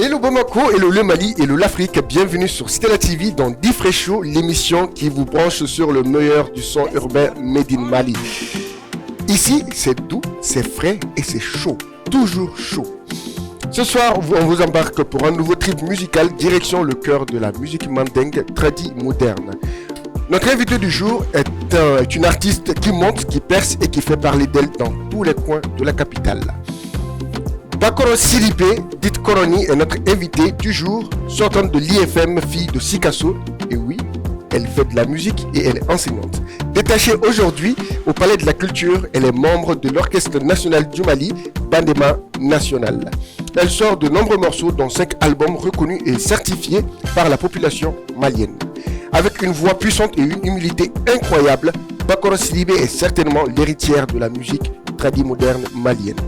Hello Bamako, hello le Mali, hello l'Afrique, bienvenue sur Stella TV dans Diffré Show, l'émission qui vous branche sur le meilleur du son urbain Made in Mali. Ici, c'est doux, c'est frais et c'est chaud, toujours chaud. Ce soir, on vous embarque pour un nouveau trip musical direction le cœur de la musique mandingue tradi moderne. Notre invité du jour est une artiste qui monte, qui perce et qui fait parler d'elle dans tous les coins de la capitale. Bakoro Sidibé, dite Koroni, est notre invitée du jour, sortant de l'IFM, fille de Sikasso. Et oui, elle fait de la musique et elle est enseignante. Détachée aujourd'hui au Palais de la Culture, elle est membre de l'Orchestre National du Mali, Bandema National. Elle sort de nombreux morceaux, dont 5 albums reconnus et certifiés par la population malienne. Avec une voix puissante et une humilité incroyable, Bakoro Sidibé est certainement l'héritière de la musique tradi moderne malienne.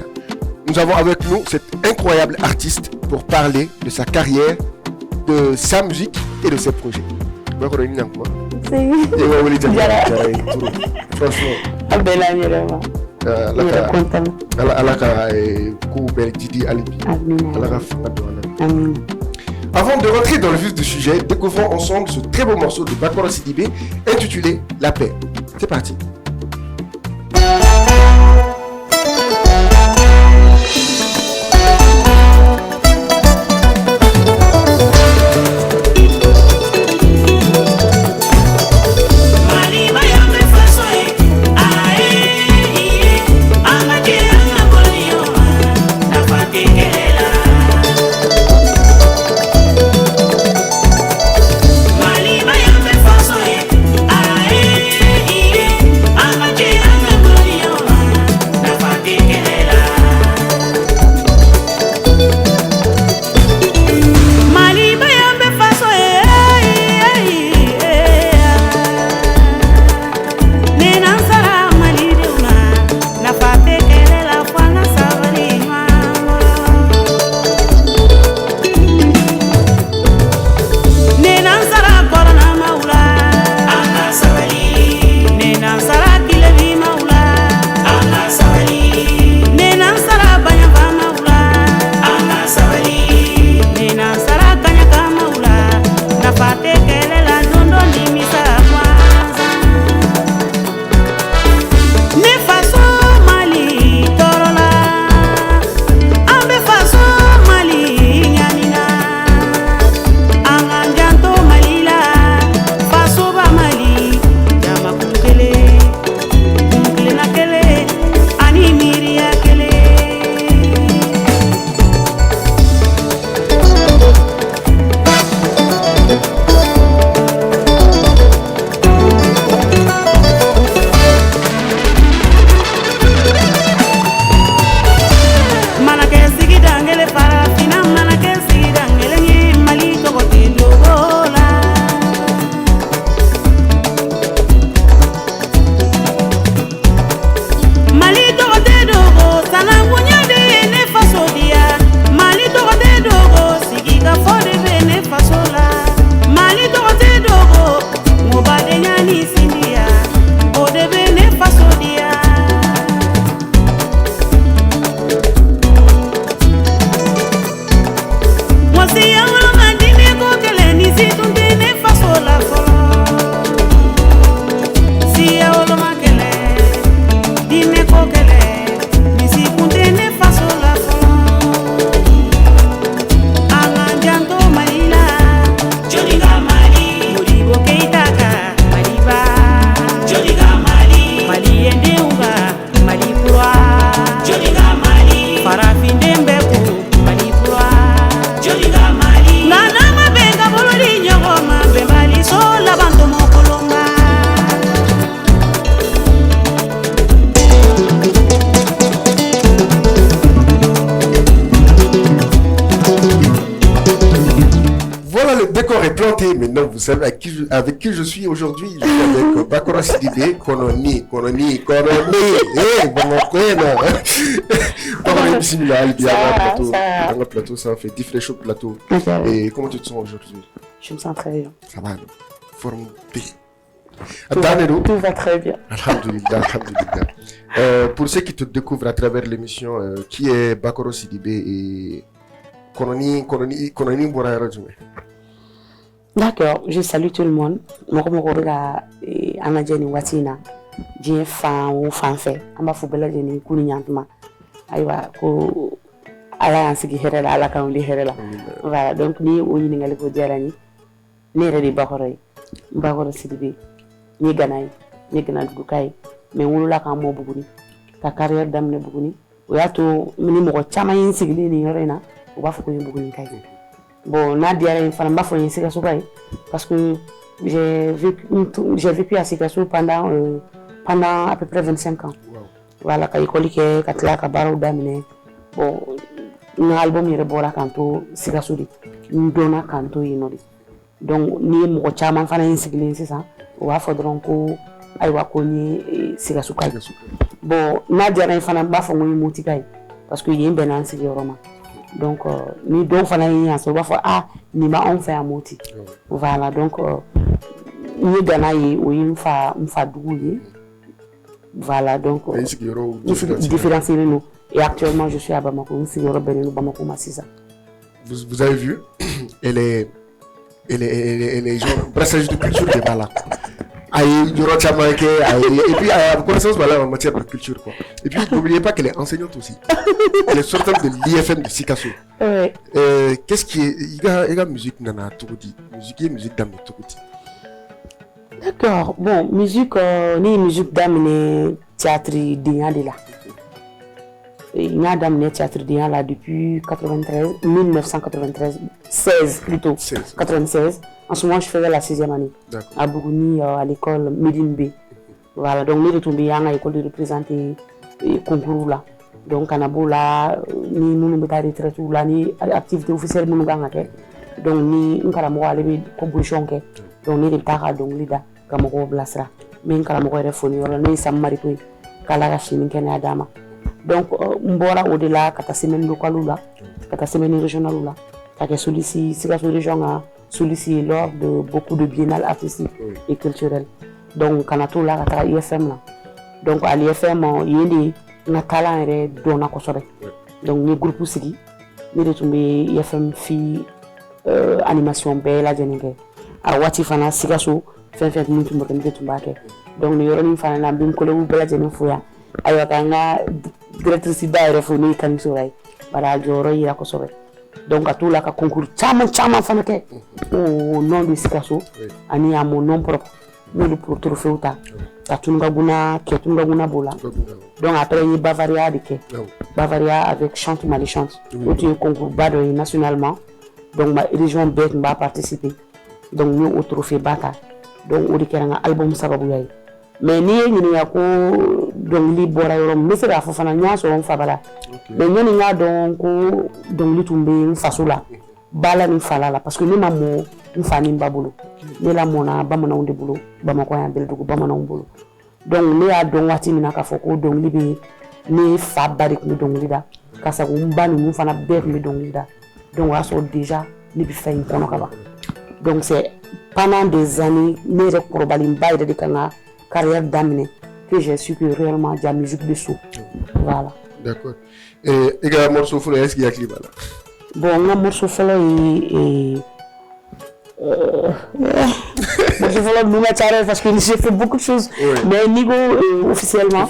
Nous avons avec nous cette incroyable artiste pour parler de sa carrière, de sa musique et de ses projets. Avant de rentrer dans le vif du sujet, découvrons ensemble ce très beau morceau de Bakoro Sidibé intitulé La paix. C'est parti. Mais non, vous savez avec qui je suis aujourd'hui. Je suis avec Bakoro Sidibé, Koroni. Dans le plateau, ça fait Diffré Show plateau. Et comment tu te sens aujourd'hui? Je me sens très bien. Ça va, forme B. Tout va très bien. Alhamdulillah. Pour ceux qui te découvrent à travers l'émission, qui est Bakoro Sidibé et Kononi bora yɔrɔ jumɛn? D'accord, je salue tout le monde. Mɔgɔ mɔgɔ bɛ ka an lajɛ nin waati in na diɲɛ fan o fan fɛ an b'a fɔ bɛɛ lajɛlen k'u ni ɲantuma ayiwa ko ala y'an sigi hɛrɛ la ala k'an wuli hɛrɛ la voilà donc ni o ɲininkali ko diyara n ye ne yɛrɛ de ye Bakɔrɔ ye n Bakɔrɔ Sidibe n ye Gana ye n ye Ganaduguka ye mais n wolola k'an mɔ Buguni ka carrière daminɛ Buguni o y'a to ni mɔgɔ caman ye n sigilen nin yɔrɔ in na u b'a fɔ ko n ye Bugunikayi ye bon n'a diyara n ye fana n b'a fɔ n ye Sikasoka ye parce que j'ai vécu à Sikasso pendant à peu près 25 ans. Wow. Voilà, ka école kɛ ka tila ka baaraw daminɛ bon n ka album yɛrɛ bɔra k'an to Sikasso de n donna k'an to yen nɔ de donc ni ye mɔgɔ caman fana ye n sigilen sisan u b'a fɔ dɔrɔn ko ayiwa ko n ye Sikasoka ye bon n'a diyara n ye fana n b'a fɔ n ko n ye Motika ye parce que yen bɛnna n sigiyɔrɔ ma donc ni dɔw fana ye yan sɔrɔ u b'a fɔ ah nin ma anw fɛ yan Moti voilà donc n ye Gana ye o ye n fa dugu ye voilà donc différencié nous et actuellement je suis à Bamako n sigiyɔrɔ bɛnnen don Bamako ma sisan. Vous avez vu, elle est genre brassage de culture de Bala. Et puis elle a connaissance en matière de culture quoi. Et puis n'oubliez pas qu'elle est enseignante aussi. Elle est sortante de l'IFM de Sikasso. Ouais. Qu'est-ce qui est il y a musique nana Togodi, musique d'âme Togodi. D'accord. Bon, musique ni musique d'âme théâtre d'Inya de là. Il y a d'âme théâtre d'Inya là depuis 16 plutôt. 96. En ce moment, je faisais la 6e année à Bougouni, à l'école Medine B. Voilà, donc nous sommes à l'école de représenter le concours là. Donc, on a beau là, nous sommes à retraite là, ni activité officielle, nous sommes donc ni sommes à la composition. Donc, nous sommes à donc lida, comme on blasra. Mais nous sommes à la phonie, nous sommes mariés, kala chine kene adama. Donc, on bora au-delà, kata semaine locale là, kata semaine régionale là, kata sollicite, c'est la région sollicité lors de beaucoup de biennales artistiques et culturelles. Donc, on a tout là à l'IFM là. Donc, à l'IFM, il y a des talents et des donc, les groupes aussi, nous sommes l'IFM fi animation belle à Djenenge. À Watifana, Sikasso, fait minutes pour que nous donc, nous avons fait un album que nous avons fait Fouya. Alors, on a directrice d'aérophonie qui nous a fait. Voilà, il a fait. Donc à tout là concours chaman fana ke au nom de Sikasso ani à mon nom propre nous pour trophée uta ta tunga guna bola donc après il Bavaria de ke Bavaria avec chante Malichante au concours bado nationalement donc ma région bête m'a participé donc nous au trophée bata donc au dikeranga album sababu yayi mais ni ni ya ko donc li bora yorom mais c'est la fofana nya so on fabala mais ni nga donc donc li tumbe faso la bala ni fala la parce que ni mamo mfani mbabulu ni la mona bamana unde bulu bamako ya beldugo bamana umbulu donc ni a donc wati mina ka foko donc li be ni fa barik ni donc lida kasa ko mbani mu fana ber ni donc lida donc aso déjà ni bi fay kono kaba donc c'est pendant des années ni rek probablement baide de kanga carrière d'amener que j'ai su que réellement de la musique dessous. Voilà. D'accord. Et le morceau follow, est-ce qu'il y a clip là? Bon, le morceau follow morceau follow nous mettre parce que j'ai fait beaucoup de choses. Oui. Mais niveau officiellement,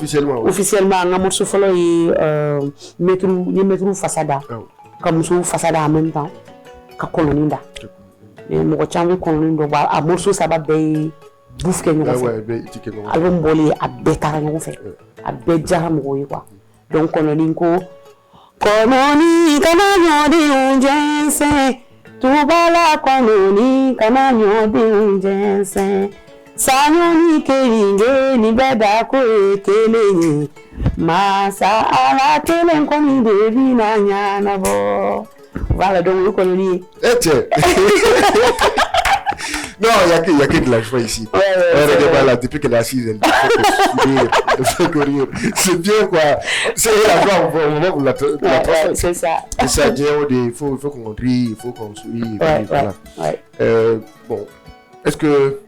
le morceau follow mettre façada. Comme sous façada en même temps que coloninda. Mais mon chambre coloninda, à morceau ça va bien. Bouffe que nous faisons. Album bolé à bêta nous fait. À bêta nous quoi. Donc on a dit quoi. Kononi kana nyodi unjense. Tubala kononi kana nyodi unjense. Sanyoni kelinge ni beda ko ekele. Masa ala telen koni devi na nyana bo. Voilà donc le kononi. Non, il y a que de la joie ici. Là, depuis qu'elle est assise, elle fait courir. C'est bien quoi. C'est la joie, on va vous la c'est ça. C'est ça, il faut qu'on rie, il faut qu'on sourie. Voilà. Bon, est-ce que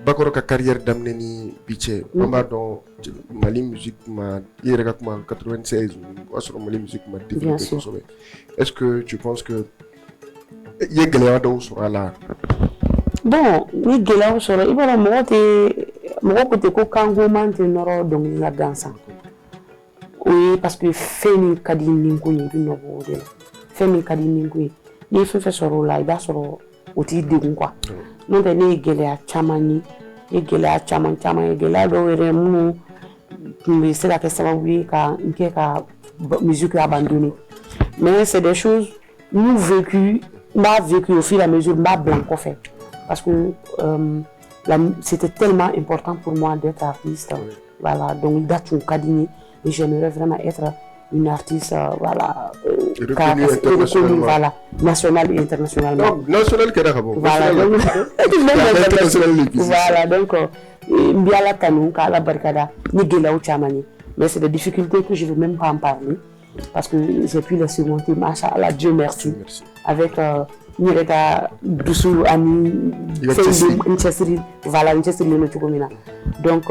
Bakoro ka carrière d'amener ni biche, maman dans Mali musique m'a il regarde comme 96 ou sur Mali musique m'a développé. Est-ce que tu penses que Il y a Galéado sur la. Bon, ni Galéado sur la. Il va me côté ko kango man te noro donc la danse. Oui, parce que Femi Kadini Nkouye, il n'y a pas de Femi Kadini Nkouye. Ni fait sur la, il va sur au titre de quoi. Non, il y a Chamani, il y a Chaman, il y a Doremu, c'est la question oui, quand la musique est abandonnée. Mais c'est des choses, nous vécu au fur et à mesure, blanc fait. Parce que c'était tellement important pour moi d'être artiste. Voilà, donc il date un Kadini. Et j'aimerais vraiment être une artiste, voilà, reconnue, voilà, nationale et internationalement. Non, nationale, c'est d'accord. Voilà, donc, Mbiala Tanou, Kala Barkada, Nigela Uchamani. Mais c'est des difficultés que je ne veux même pas en parler, parce que j'ai pu les surmonter, machallah, Dieu merci. Avec Nireta Doussou, Ami, voilà, donc,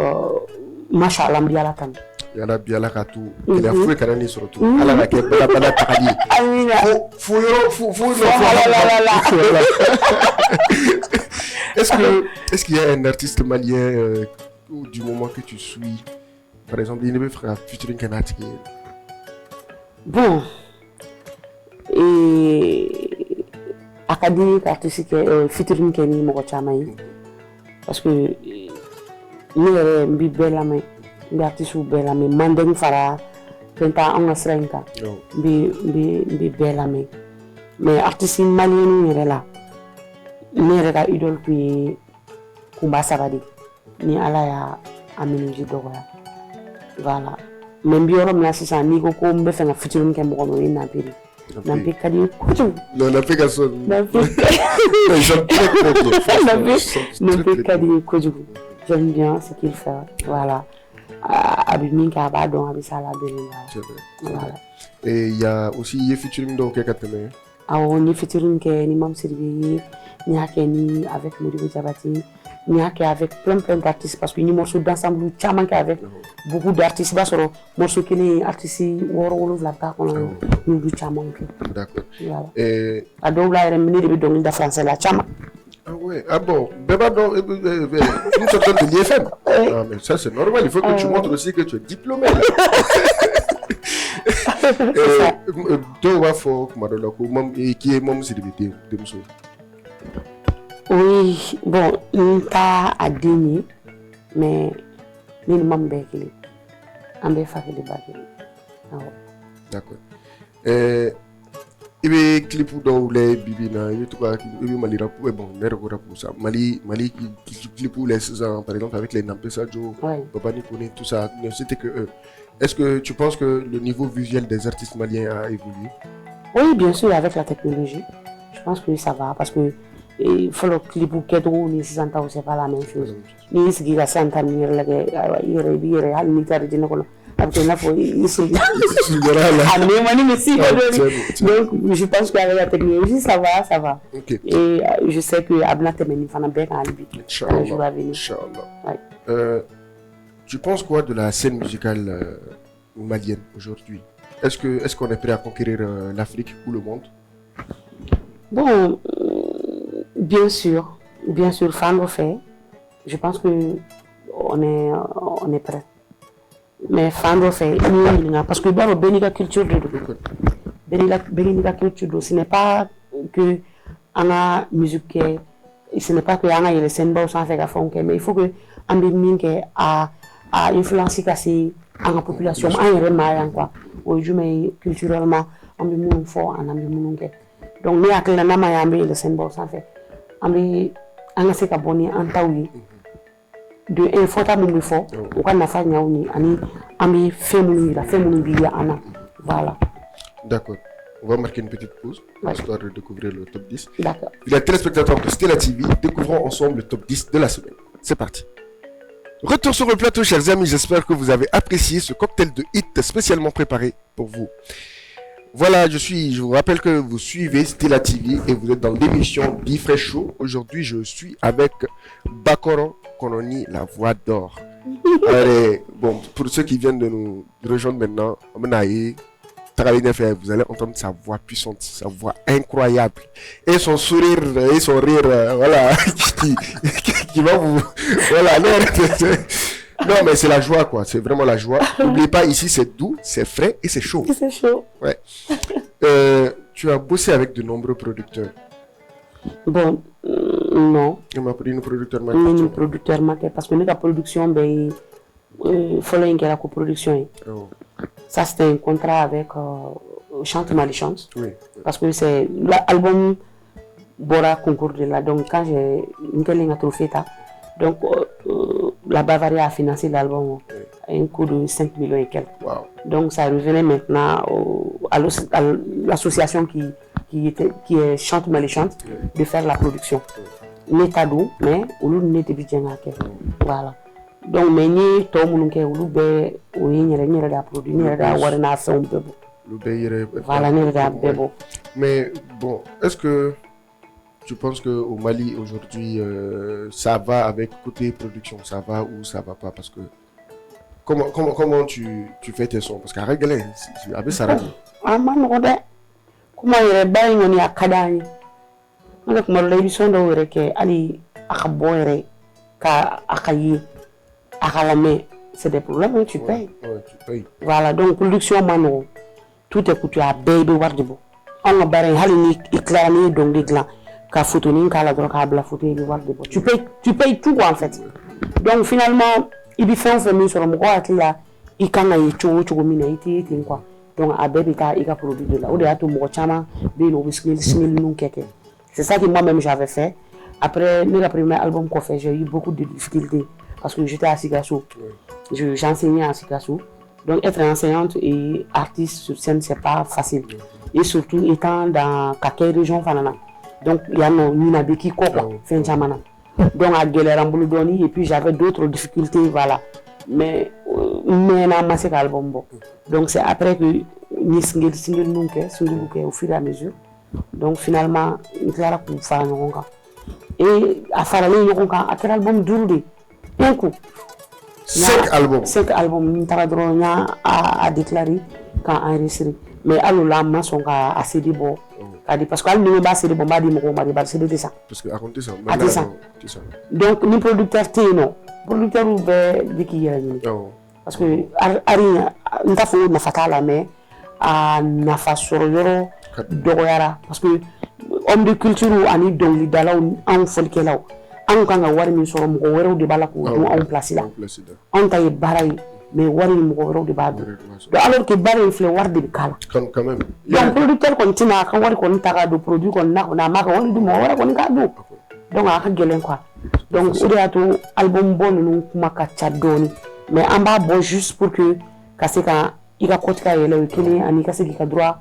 machallah, Mbiala Tanou. Il y a bien la catou, il y a fouet canani surtout. Alors la quête la balade taradie. Est-ce qu'il y a un artiste malien du moment que tu suis, par exemple, il ne veut faire featuring Kanati? Bon, et académique artistique featuring Kenny Mokochamaï, parce que nous avons une belle main. Des artistes belles mais mandeng fara penta on asrenka bi belle mais artistes maliens ni là ni rega idole qui Kumba Sabadi ni ala ya amenuji dogoya voilà même biorom la sisa ni ko mbe fenga featuring ke mo no ina piri nampi kadi kutu non na pega so nampi kadi kutu j'aime bien ce qu'il fait voilà. Et il y a aussi les featuring de Okekateme. On y featuring ni Mam Sirvi, ni Hakeni avec Modibo Diabati, ni avec plein d'artistes parce que ni morceaux d'ensemble chaman avec beaucoup d'artistes bas sur morceaux qui ni artistes woro la ta on nous du chaman. D'accord. Et à double remini de donner de français la chaman. Ah ouais, ah bon, Beba dans une sorte de l'IFM. Ah mais ça c'est normal, il faut que tu montres aussi que tu es diplômé. Toi, qui est mon célébrité de Moussou? Oui, bon, il pas à dîner, mais minimum béquille. Un bé fait de baguille. D'accord. Il y a des clips dans les bibina, il y a des malira pour bon, nerveux pour ça. Mali clip pour les saisons, par exemple avec les Nampesajo, Papa Nikone, tout ça. C'était que eux. Est-ce que tu penses que le niveau visuel des artistes maliens a évolué? Oui, bien sûr, avec la technologie. Je pense que ça va parce que il faut le clip pour qu'être ni 600 ans, c'est pas la même chose. Ni ce qui est 100 ans, il donc je pense qu'avec la technologie ça va. Okay. Et je sais que Abna Temeni fana bien à Albi. Inch'Allah. Tu penses quoi de la scène musicale malienne aujourd'hui? Est-ce qu'on est prêt à conquérir l'Afrique ou le monde? Bon, bien sûr, fan fait. Je pense que on est prêt. Mais Fando fait parce que dans le Béniga culture ce n'est pas que on a musique, ce n'est pas que on a les scènes sans faire fond, mais il faut que on ait à influencer assez la population en remarquant quoi. Aujourd'hui culturellement on est moins fort en ambiance donc mais avec la nama y a les scènes sans faire on a ces caboni en taoui de infota mon fort on a fait ni ami voilà. D'accord. On va marquer une petite pause histoire de découvrir le top 10. D'accord. Les téléspectateurs de Stella TV, découvrons ensemble le top 10 de la semaine. C'est parti. Retour sur le plateau, chers amis. J'espère que vous avez apprécié ce cocktail de hit spécialement préparé pour vous. Voilà, je vous rappelle que vous suivez Stella TV et vous êtes dans l'émission Diffresh Show. Aujourd'hui, je suis avec Bakoro Kononi, la voix d'or. Allez, bon, pour ceux qui viennent de nous rejoindre maintenant, vous allez entendre sa voix puissante, sa voix incroyable. Et son sourire, et son rire, voilà, qui va vous... Voilà, non, mais c'est la joie, quoi. C'est vraiment la joie. N'oubliez pas, ici, c'est doux, c'est frais et c'est chaud. C'est chaud. Ouais. Tu as bossé avec de nombreux producteurs. Bon, non. Tu m'as pris une producteur marqué. Une producteur marqué. Parce que la production, ben, il faut la coproduction. Oh. Ça, c'était un contrat avec Chante Malichance. Oui. Parce que c'est l'album Bora concours de là. Donc, quand j'ai une trophée, donc la Bavaria a financé l'album à un coût de 5 millions et quelques. Wow. Donc, ça revenait maintenant à l'association qui est Chante Malichance de faire la production. L'état d'eau, mais au lieu de n'être bien à voilà. Donc, mais ni tout le monde qui est au lieu de produire, ni de avoir une affaire voilà, ni de mais bon, est-ce que tu penses qu'au Mali aujourd'hui, ça va avec côté production, ça va ou ça va pas? Parce que comment tu fais tes sons? Parce qu'à régler, c'est avec ça. Comment il est bien, on est à Kadani. On a comme l'émission de que Ali Akaboire, Akayi, Akalame, c'est des problèmes, tu payes. Ouais, tu payes. Voilà, donc production mano, tout est coûté à baby wardibo. On a barré Halini, éclairé, donc des glands, qu'à photoning, qu'à la drogue, à la photo, et wardibo. Tu payes tout en fait. Donc finalement, il fait un film sur le mois qui là, il can y tout minati, quoi. Donc à baby, il a produit de là. Au dehors, tout le monde, chama, bien au biscuit, nous, quelque. C'est ça que moi-même j'avais fait. Après le premier album qu'on fait, j'ai eu beaucoup de difficultés parce que j'étais à Sigassou. J'enseignais à Sigassou. Donc être enseignante et artiste sur scène, c'est pas facile. Et surtout étant dans quelle région fanana. Donc il y a une habitude quoi, fin jamana. Donc à Guélerambouloudoni et puis j'avais d'autres difficultés, voilà. Mais n'a massé album bon. Donc c'est après que ni single au fur et à mesure. Donc finalement, il y a pour faire un et à faire un album d'Ourdi. Un coup. 5 albums. 5 albums. Nous a déclaré quand enregistré. Mais alors là, nous sommes assez de bon. Parce que nous sommes assez de bon. C'est ça. Parce que racontez ça. Donc, nous producteurs, non. Producteurs ouverts de qui est. Parce que nous avons fait une fatale, mais nous avons fait dogoyara parce que homme de culture ani dongli dala en folkela an kan ga wari min soro mo wéro de bala ko on place là on tay baray mais wari mo wéro de baba do alors que baray fle war de kala quand même donc producteur continue kan wari ko ntaga do produit ko na maka woni du mo wara ko nga do donc aka gelen quoi donc uriato album bon nous kuma ka chadoni mais en bas bon juste pour que kaseka ika kotka yele kili ani kaseki ka droit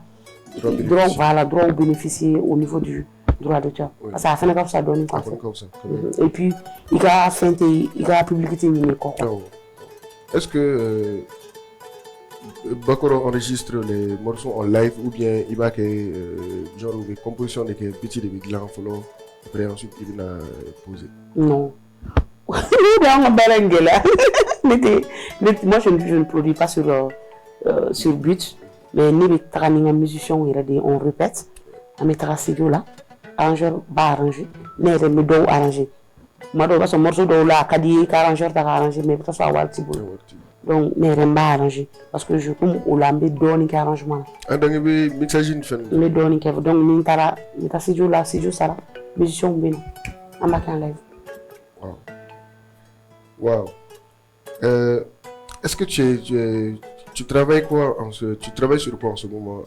droit bénéficier au niveau du droit d'auteur. Oui. Parce que ça fait comme ça donne quoi. Et puis il a fait il a publié une quoi. Est-ce que Bakoro enregistre les morceaux en live ou bien il va que genre des compositions de petits de gland follow après ensuite il vient poser? Non. Moi je ne produis pas sur but. Mais nous sommes musiciens, on répète, on met un studio là, arrangeur va arranger, nous sommes arranger. Moi, je suis morceau de là, arrangeur va arranger, mais ça soit Walti. Donc, nous sommes arranger parce que je suis au lambé donner arrangement. Ah, donc il mixage fait. Le donner donc nous sommes studio là, studio ça là, musicien bien, en bas en live. Wow. Est-ce que tu travailles quoi tu travailles sur quoi en ce moment?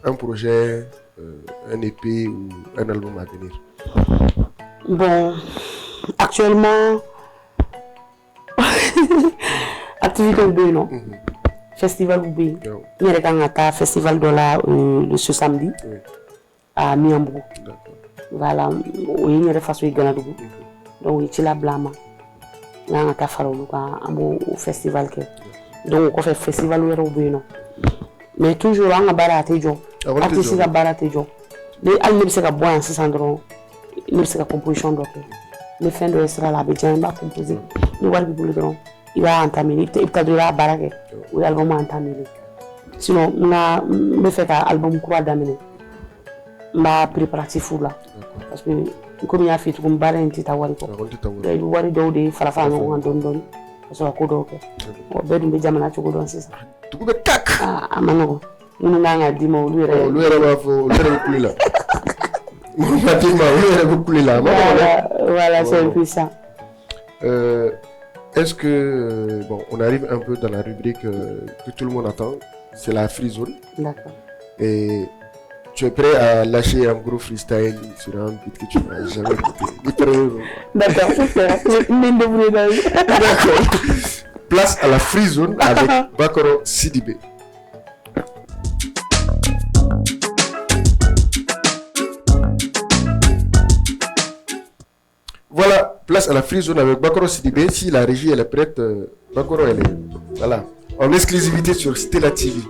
Un projet, un EP ou un album à venir? Bon, actuellement, activité ou non? Festival ou bien? Il y a un festival de ce samedi à Miambo. Voilà, il y a des façons de gagner. Donc, il y a la blâme. Il y a un festival. Donc on fait festival où mais toujours on a baraté jo artiste a baraté jo les almes se ka boire en ce endroit il se ka composition donc le fin de sera là bien va composer le wal bi le il va entamer il t'a de la baraque ou l'album entamer sinon me fait un album quoi d'amener ma préparatif là parce que comme il a fait tout comme barre un petit awari ko wari do de farafa no don so ko do ko o be dum be jamana ci ko don c'est ça tu ko tak amano nous nga di mo lu re ba fo lu re plus là mon bâtiment lu re plus là voilà c'est un peu ça. Est-ce que bon, on arrive un peu dans la rubrique que tout le monde attend, c'est la free zone. D'accord. Et tu es prêt à lâcher un gros freestyle sur un beat que tu n'as jamais écouté. D'accord, super. D'accord. Place à la free zone avec Bakoro Sidibé. Voilà, place à la free zone avec Bakoro Sidibé. Si la régie elle est prête, Bakoro elle est voilà, en exclusivité sur Stella TV.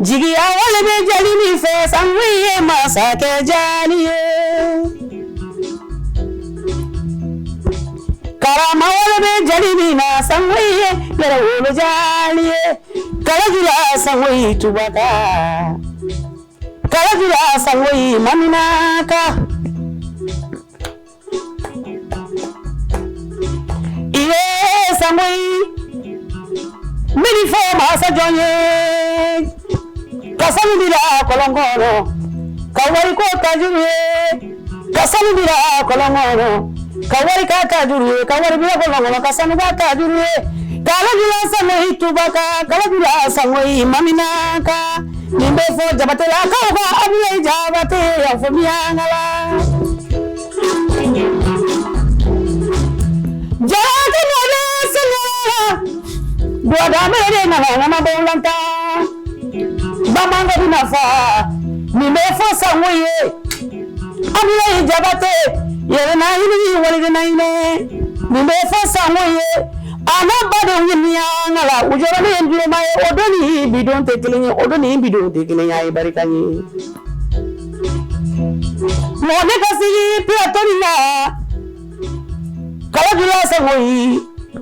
Jigi awale be jalini fe sanwiye masake jaliye Karama wale be jalini na sanwiye yara wolo jaliye Kalajula sanwiye tubaka Kalajula sanwiye maminaka Iwe sanwiye Milifo masa jonye Kasani bila kolongono Kawari ko tajuriye Kasani bila kolongono Kawari ka tajuriye Kawari bila kolongono Kasani ba tajuriye Kala bila samoi tubaka Kala bila samoi maminaka Nimbe fo jabate la kauka Abiye jabate ya fumiangala Jabate mwale sila Dua mere ngama bolanta Bamanga binafa nimefo sangoye Abiye jabate yerena hini walidena ine nimefo sangoye anabade winya ngala ujorane ndire mai odoni bidon tekelenya ay barikani mone kasi piatonia kala jula sangoyi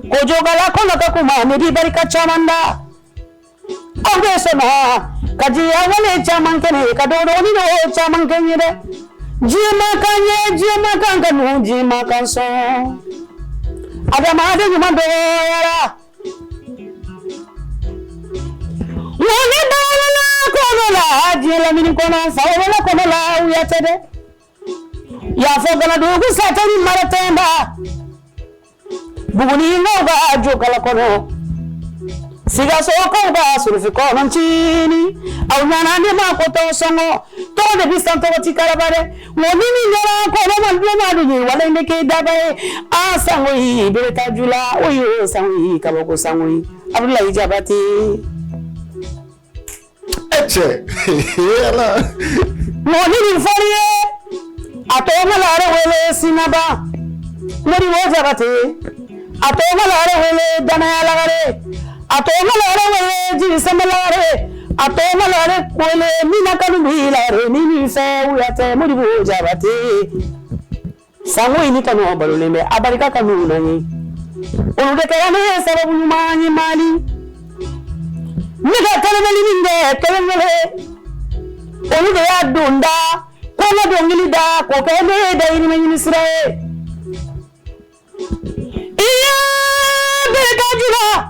kojogala kono kakuma medi barika chamanda Ambe sona kaji awale chaman kene kadodo ni no chaman kene de jima kanga nu jima kanso adama de juma do yara wone dala kono la jila min kono fa wala kono la uyatede ya fo gala do ku satani maratemba buguni ngoga jogala kono Siga soko ba surufi kono nchini au nana ni makoto songo to de bisanto tikarabare wonini nyara kono manduma duni wala ndeke dabae asangoi bereta jula oyo sangoi kaboko sangoi abdullah jabati eche yala wonini forie atoma lare wele sinaba mori wo jabati atoma lare wele dana lagare Atoma lare wele jiri samalare atoma lare wele mina kanubi lare nini fe uyate mudibu jabate sango ini kanu abalulembe abarika kanu nani olude kayane sababu nyumanyi mali nika kalemeli minge kalemele olude ya dunda kono dongili da kokene da ini menyisirae iya bereka jula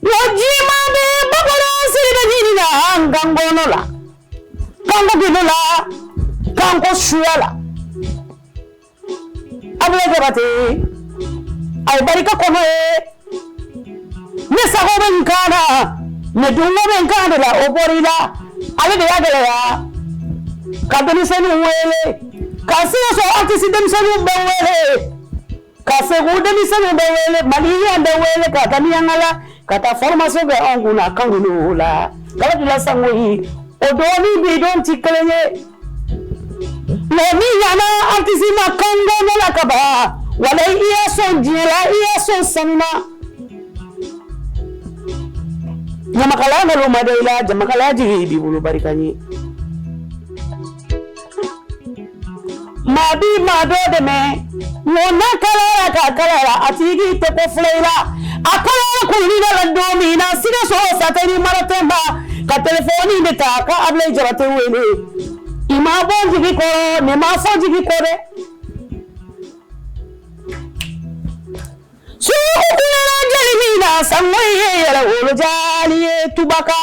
Wajima be bakara sirida jinina gangono la kango ginola kango shuala abule jabate ay barika kono ne sago ben kana ne dungo ben kana la oborila ale de yagala ya kadoni senu wele kasiya so artist dem senu be wele kase gudemi senu be wele maliya be wele kadani yangala kata formation be anguna kangulu la kala dula sangoyi odoni bidon tikelenye no mi yana artiste makango no la kaba wala i y'a sɔn diɲɛ la i y'a sɔn sanu na ɲamakalaya nalo ma da i la ɲamakalaya jigi b'i bolo barika ɲe maa bi maa dɔ dɛmɛ ŋɔna kalayara ka kalayara a tigi tɛ ko filɛ i la a kalayara kun ni la don min na Sikaso Satɛni Maratɛnba ka telefɔni de ta ka Abilaye Jabate wele i ma bɔ jigi kɔrɔ nin ma fɔ jigi kɔ dɛ sugu kulela jeli min na sango ye yɛrɛ wolo jaali ye tubaka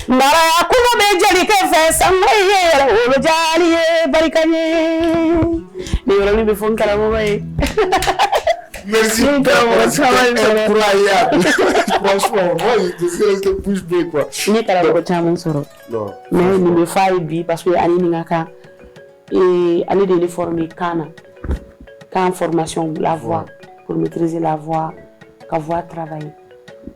maraya kuma bɛ jelikɛ fɛ sango ye yɛrɛ wolo jaali ye barika ye ni yɔrɔnin bɛ fɔ n karamɔgɔ ye. Merci, incroyable. Franchement, moi, je te pousse bien, quoi. Je n'ai pas la caméra soro. Non. Mais il me fait bien parce que Ali Ningaka et Ali de former Kana, quand formation la voix pour maîtriser la voix, la voix travailler.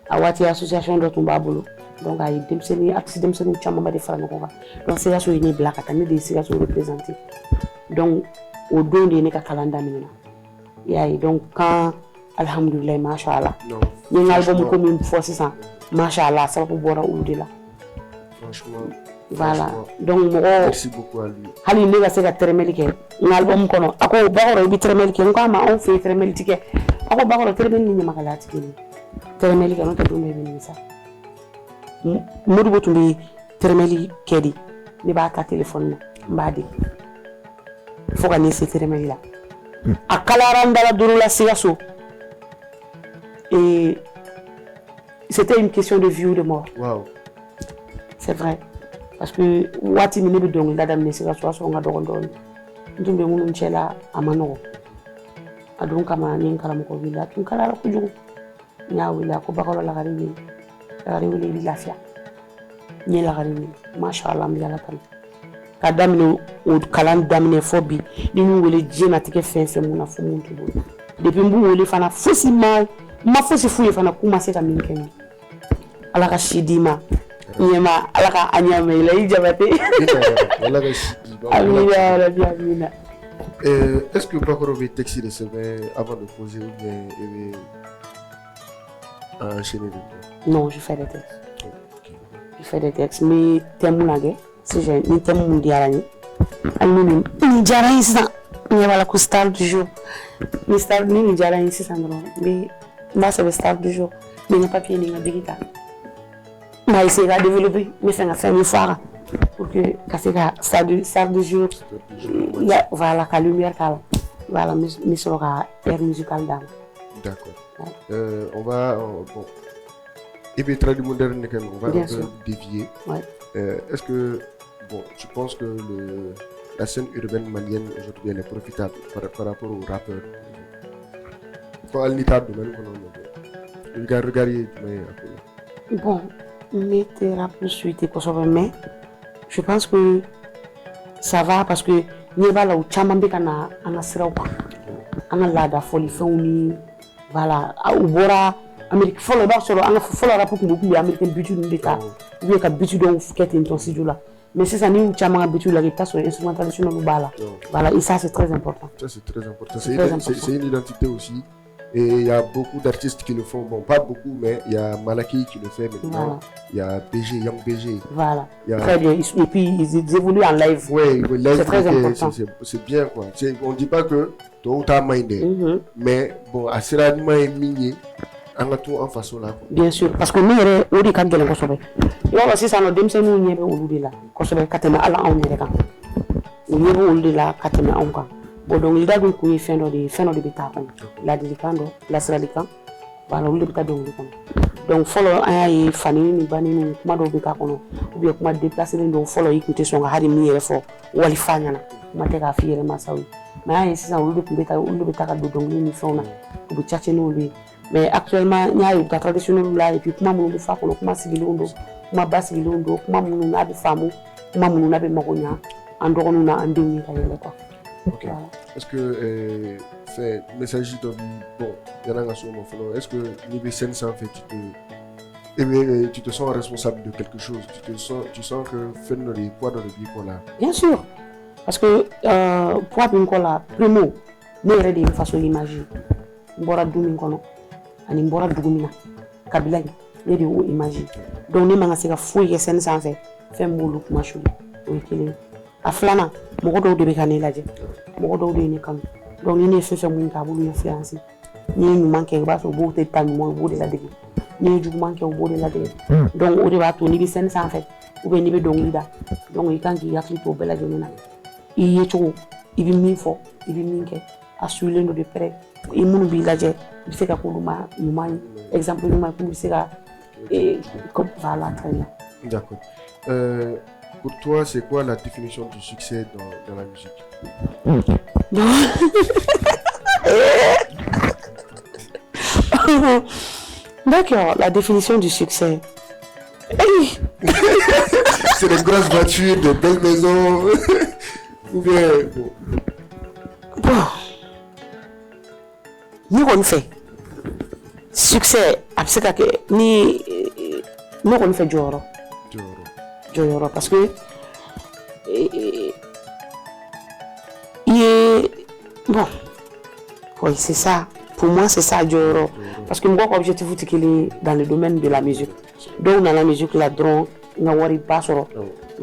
À Wati association de Tombabolo. Donc à Demseni, accident Demseni Chamamba de Francoka. Donc c'est là sur une blague, à ne décider sur représenter. Donc au don de Neka Kalanda Mina. Et donc quand alhamdulillah machallah il y a un album comme une fois c'est ça machallah ça va pour boire ou de là franchement voilà donc merci beaucoup à lui hali ne ga se ka tremeli ke un album kono ako bagoro bi tremeli ke ko ma on fait tremeli tike ako bagoro tremeli ni makala tike ni tremeli ke no to do me ni sa modu botu bi tremeli kedi ni ba ka téléphone ba di faut ka ni se tremeli là a kalarandala durula Sikaso et c'était une question de vie ou de mort. Wow. C'est vrai parce que wati ni be dong da dam Sikaso so nga dogon don ndumbe munun chela amano adun kama ni kala ko villa tun kala ko jugu nya wila ko bakolo la gari wili lafia ni la gari mashallah mi yalla tan ka damine o kalan damine fobi ni mu wele jena tike fense mu na fumu tubo depuis mbu wele fana fosi ma fosi fuye fana kuma se ka min kenni ala ka shidima nyema ala ka anyama ila Jabate ala ka shidima amina rabbi amina. Est-ce que Bakoro veut texter les semaines avant de poser ou bien il veut enchaîner le Non, je fais des textes. Okay. Je fais des textes mais thème nage si j'ai ni thème mondial ni almini ni jara isa ni wala ko star du jour ni star ni jara isa sandro mais moi c'est le star du jour mais ni papier ni digital mais essayer de développer mais ça fait une fois pour que c'est star du jour là voilà la lumière là voilà mais sur la air musical dans d'accord on va bon et puis traduit moderne on va un peu dévier ouais. Est-ce que bon, tu penses que la scène urbaine malienne aujourd'hui elle est profitable par rapport aux rappeurs? Bon, mais tes rappeurs suités mais je pense que ça va parce que n'y a pas là où Chamambe kana anasira ou ana lada folie fauni voilà au bora Amérique follow ba soro ana follow rapport ko bu Américain butu ndeka ou ka butu don fukete intensive là. Mais c'est ça, nous avons habitué la guitare sur l'instrument traditionnel au bala. Voilà, et ça c'est très important. Ça c'est très important. C'est une identité aussi. Et il y a beaucoup d'artistes qui le font. Bon, pas beaucoup, mais il y a Malaki qui le fait maintenant. Voilà. Il y a BG, Young BG. Voilà. Très bien. Et puis ils évoluent en live. Oui, c'est très important. C'est bien quoi. On ne dit pas que tu as mindé. Mais bon, assez rapidement migné. En façon là. Bien sûr, parce que nous, on dit quand on est il va aussi ça nous donne nous n'y au bout de là. Quand on est catena à la on est là. On y va au bout de là catena on quoi. Bon donc il a donc eu fin de bêta la délicando la sralika voilà on le bêta donc donc follow ay fani ni bani ni kuma do bêta kono ou bien kuma déplacer ndo follow yikuté son ga hari mi refo wali fanya na kuma te ka fiere masawi mais ay c'est ça on le bêta ka do donc ni fona bu tchatché no lui. Mais actuellement il y a eu la traditionnelle là et puis comment mon fa kono kuma sigilondo kuma basigilondo kuma mon na bi famu kuma mon na bi magonya andoronu na andini ka yele quoi. Okay. Voilà. Est-ce que c'est message de bon est-ce que niveau scène ça en fait tu te sens responsable de quelque chose tu sens que faire le poids dans le vie là. Bien sûr parce que pour appeler la primo ne yɛrɛ de façon image bora du min kono ani bora dugumina kabila ne de o image donc ne manga se ka foyi kɛ scène sanfɛ fɛn b'olu kuma suli o ye kelen a filanan mɔgɔ dɔw de bɛ ka ne lajɛ mɔgɔ dɔw de ye ne kanu donc ni ne ye fɛn fɛn mun kɛ a b'olu influence ni ye ɲuman kɛ i b'a sɔrɔ u b'o tɛ ta ɲuman u b'o de ladege ni ye juguman kɛ u b'o de ladege donc o de b'a to n'i bɛ scène sanfɛ ou bien n'i bɛ dɔnkili da donc i kan k'i hakili to o bɛɛ lajɛlen na i ye cogo i bɛ min fɔ i bɛ min kɛ a suivilen don de près i minnu b'i lajɛ i bɛ se ka k'olu ma ɲuman ye exemple ɲuman i bɛ se ka comme voilà très bien. D'accord. Pour toi, c'est quoi la définition du succès dans la musique? D'accord, la définition du succès. C'est des grosses voitures, de belles maisons. Ou bien. Bon. Ni on fait succès, ni on fait Joro. Parce que bon, oui, c'est ça. Pour moi, c'est ça, Joro. Parce que mon objectif est dans le domaine de la musique. Donc, dans la musique, la drone, on a wari pas sur,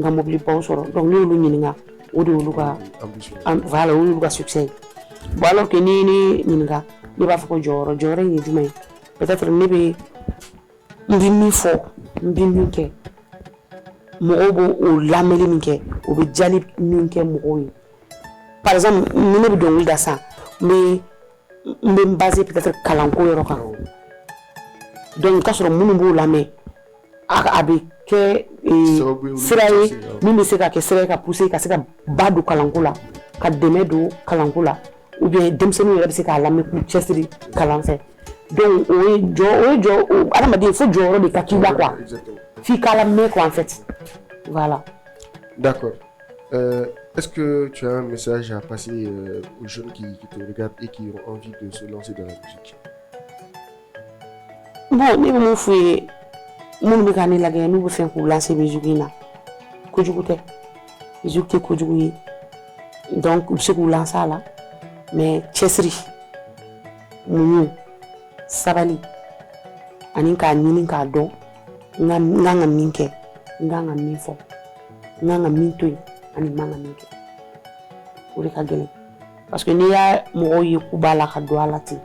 on a mobile pas sur. Donc, nous, nous, voilà, on a succès. Bon, alors que nous, ne pas faire Joro, il est du peut-être que nous fort, nous mɔgɔw b'o lamɛnni min kɛ o bɛ jali min kɛ mɔgɔw ye par exemple ni ne bɛ dɔnkili da san n bɛ baser peut-être kalanko yɔrɔ kan donc i ka sɔrɔ minnu b'o lamɛn a bɛ kɛ sira ye min bɛ se ka kɛ sira ye ka pousser ka se ka ba don kalanko la ka dɛmɛ don kalanko la ou bien denmisɛnninw yɛrɛ bɛ se k'a lamɛn k'u cɛsiri kalan fɛ donc o ye jɔ adamaden fo jɔyɔrɔ de ka k'i la quoi f'i k'a lamɛn quoi en fait. Voilà. D'accord. Est-ce que tu as un message à passer aux jeunes qui te regardent et qui ont envie de se lancer dans la musique? Bon, ni mon fouet, mon mécanique la guerre, nous faisons pour lancer musique là. Kojugute, musique kojugui. Donc, c'est pour lancer là. Mais chesri, mounou, sabali, aninka nininka do, nganga minke. Nganga min fɔ nganga min to yen ani manga min kɛ o de ka gɛlɛn parce que n'i y'a mɔgɔw ye k'u b'a la ka don a la ten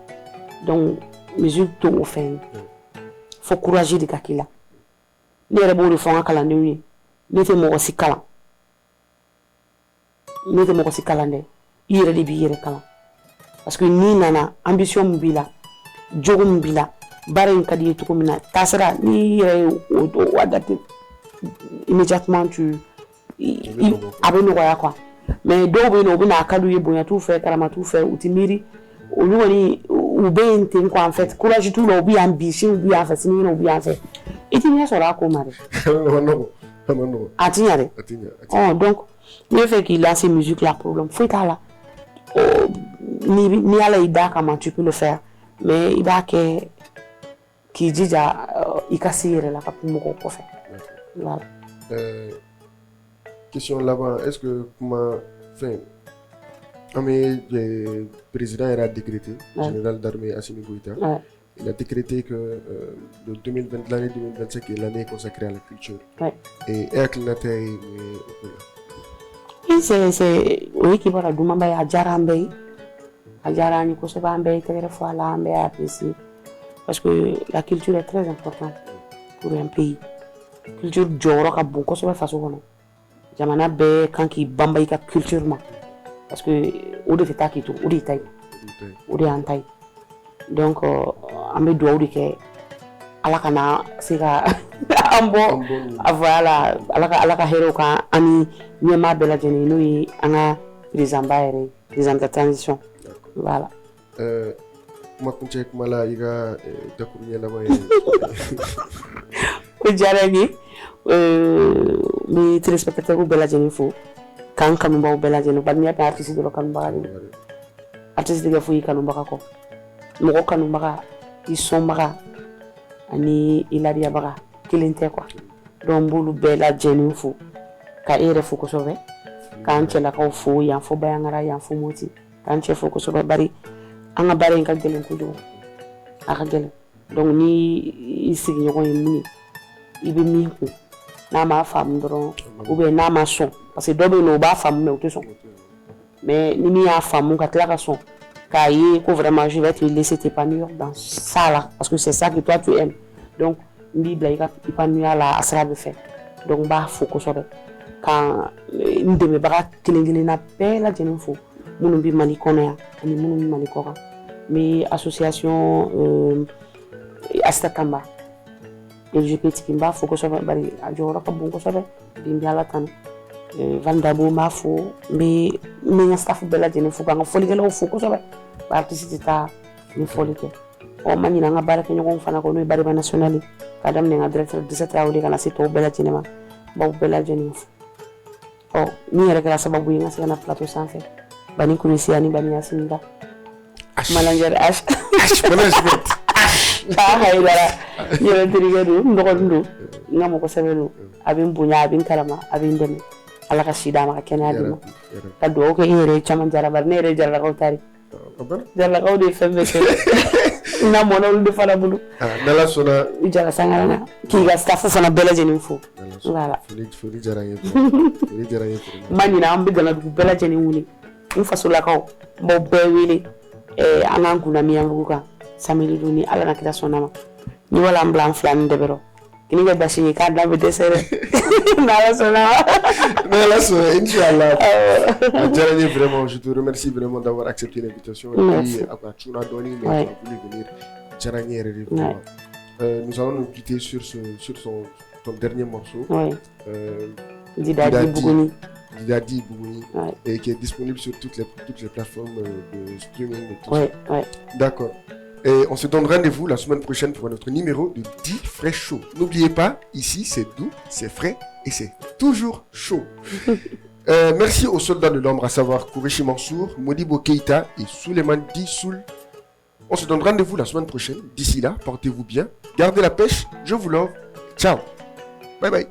donc musique to o fɛn ye fo courage de ka k'i la ne yɛrɛ b'o de fɔ n ka kalandenw ye ne tɛ mɔgɔ si kalan dɛ i yɛrɛ de b'i yɛrɛ kalan parce que n'i nana ambition min b'i la jogo min b'i la baara in ka di ye cogo min na taasira n'i yɛrɛ ye o adapté immédiatement a bɛ nɔgɔya quoi mais dɔw bɛ yen nɔ u bɛ na a ka d'u ye bonya t'u fɛ karama t'u fɛ u tɛ miiri olu kɔni u bɛ yen ten quoi en fait courage t'u la u bɛ yan bi sini u bɛ yan fɛ sini u bɛ yan fɛ i tɛ ɲɛ sɔrɔ a ko ma dɛ a ti ɲɛ dɛ donc n'i bɛ fɛ k'i lancer musique la problème foyi t'a la ni ala y'i da kama tu peux le faire mais i b'a kɛ k'i jija i ka se yɛrɛ la ka kun mɔgɔw kɔfɛ. Voilà. Question là-bas, est-ce que comment faire le président a décrété, général d'armée Assimi Goïta, il a décrété que l'année 2025 est l'année consacrée à la culture. Et c'est oui qui va la demander à Jarambé, à Jarani Kosebambe, Téléphone, à apprécier. Parce que la culture est très importante pour un pays. Culture jɔyɔrɔ ka bon kosɛbɛ faso kɔnɔ jamana bɛɛ kan k'i banba i ka culture ma parce que o de tɛ taa k'i to o de y'i ta ye o de y'an ta ye donc an bɛ dugawu de kɛ ala kana se ka an bɔ a voilà ala ka hɛrɛw kan an ni ɲɛmaa bɛɛ lajɛlen n'o ye an ka président ba yɛrɛ ye président de transition voilà. Kuma kuncɛ kuma la i ka dakuruɲɛ laban ye. O diyara n ye n bɛ téléspectateurs bɛɛ lajɛlen fo k'an kanubaw bɛɛ lajɛlen bari n'i y'a mɛn artiste dɔrɔn kanubaga de don artiste tɛ kɛ foyi kanubaga kɔ mɔgɔ kanubaga i sɔnbaga ani i ladiyabaga kelen tɛ quoi donc n b'olu bɛɛ lajɛlen fo ka e yɛrɛ fo kosɛbɛ kan cɛ lakaw fo yan fo Bayangara yan fo Moti kan cɛ fo kosɛbɛ bari an ka baara in ka gɛlɛn kojugu a ka gɛlɛn donc ni i sigiɲɔgɔn ye min ye i bɛ min kun n'a m'a faamu dɔrɔn ou bien n'a ma sɔn parce que dɔ bɛ yen nɔ u b'a faamu mais u tɛ sɔn mais ni min y'a faamu ka tila ka sɔn k'a ye ko vraiment je vais te laisser t'épanouir dans ça là parce que c'est ça que toi tu aimes donc n b'i bila i ka épanouir la a sira bɛ fɛ donc n b'a fo kosɛbɛ ka n dɛmɛbaga kelen-kelenna bɛɛ lajɛlen fo minnu bɛ Mali kɔnɔ yan ani minnu bɛ Mali kɔ kan n bɛ association Asta Kamba LGBT n b'a fo kosɛbɛ bari a jɔyɔrɔ ka bon kosɛbɛ bi n bɛ Ala tanu Van Dabo n b'a fo n bɛ n ka staff bɛɛ lajɛlen fo ka n ka fɔlikɛlaw fo kosɛbɛ ba artiste tɛ taa ni fɔli kɛ n ma ɲinɛ an ka baarakɛɲɔgɔnw fana kɔ n'o ye Bariba national ye ka daminɛ n ka directeur Disa Traoré ka na se tɔw bɛɛ lajɛlen ma n b'aw bɛɛ lajɛlen fo min yɛrɛ kɛra sababu ye n ka se ka na plateau sanfɛ Bani Kunisi ani Bani Yasinka manager Ash management k'a hayidara n yɛrɛ terikɛ don n dɔgɔnin don n ka mɔgɔ sɛbɛ don a bɛ n bonya a bɛ n karama a bɛ n dɛmɛ Ala ka si d'a ma ka kɛnɛya d'i ma ka dugawu kɛ i yɛrɛ ye caman jara bari ne yɛrɛ ye jaralakaw tari jaralakaw de ye fɛn bɛɛ kɛ n'a mɔna olu de fana bolo n'Ala sɔnna i jara sangara na k'i ka staff fana bɛɛ lajɛlen fo voilà foli diyara n ye foli diyara n ye n ma ɲinɛ an bɛ Ganadugu bɛɛ lajɛlen wele n fasolakaw n b'aw bɛɛ wele an k'an kunna Miyanbugu kan samedi don ni Ala na kira sɔnna ma ni wala an bila an fila ni dɛbɛrɛ kini kɛ basi ye k'a da bɛ dɛsɛ dɛ n'Ala sɔnna Inch'Allah a diyara n ye vraiment je te remercie vraiment d'avoir accepté l'invitation et puis a ka cunna dɔɔni mais tu as voulu venir diyara n ye yɛrɛ de vraiment nous allons nous quitter sur ton dernier morceau Didadi Bougouni Didadi Bougouni et qui est disponible sur toutes les plateformes de streaming et tout ça. D'accord. Et on se donne rendez-vous la semaine prochaine pour notre numéro de 10 frais chaud. N'oubliez pas, ici c'est doux, c'est frais et c'est toujours chaud. Merci aux soldats de l'ombre, à savoir Kourechi Mansour, Modibo Keita et Souleymane Dissoul. On se donne rendez-vous la semaine prochaine. D'ici là, portez-vous bien, gardez la pêche, je vous love. Ciao. Bye bye.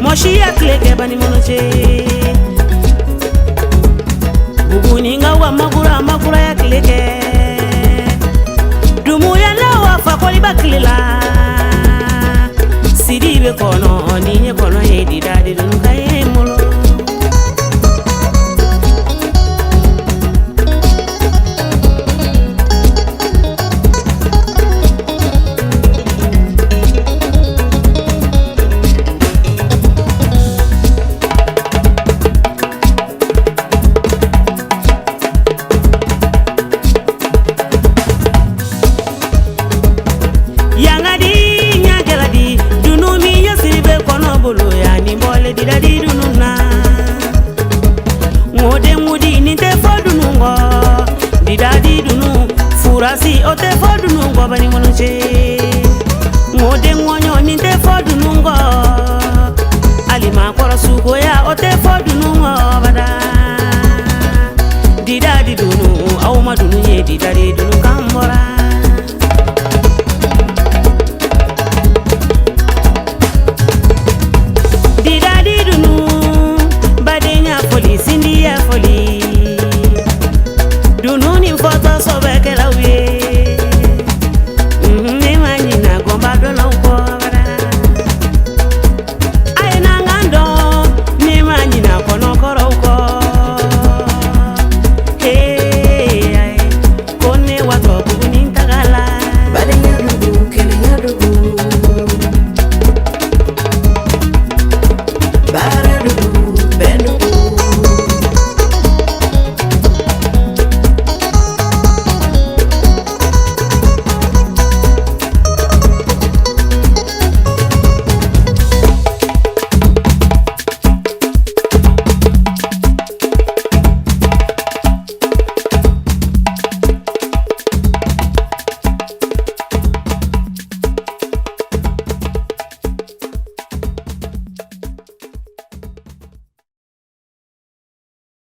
Moshi ya kleke bani monoche Buguni nga wa magura ya kleke Dumu ya lawa fakoli baklela Sidibe kono ninye kono yedi dadi dunuka ye molo Didadi kurasi o tɛ fɔ dunu gɔbani mɔnu cɛ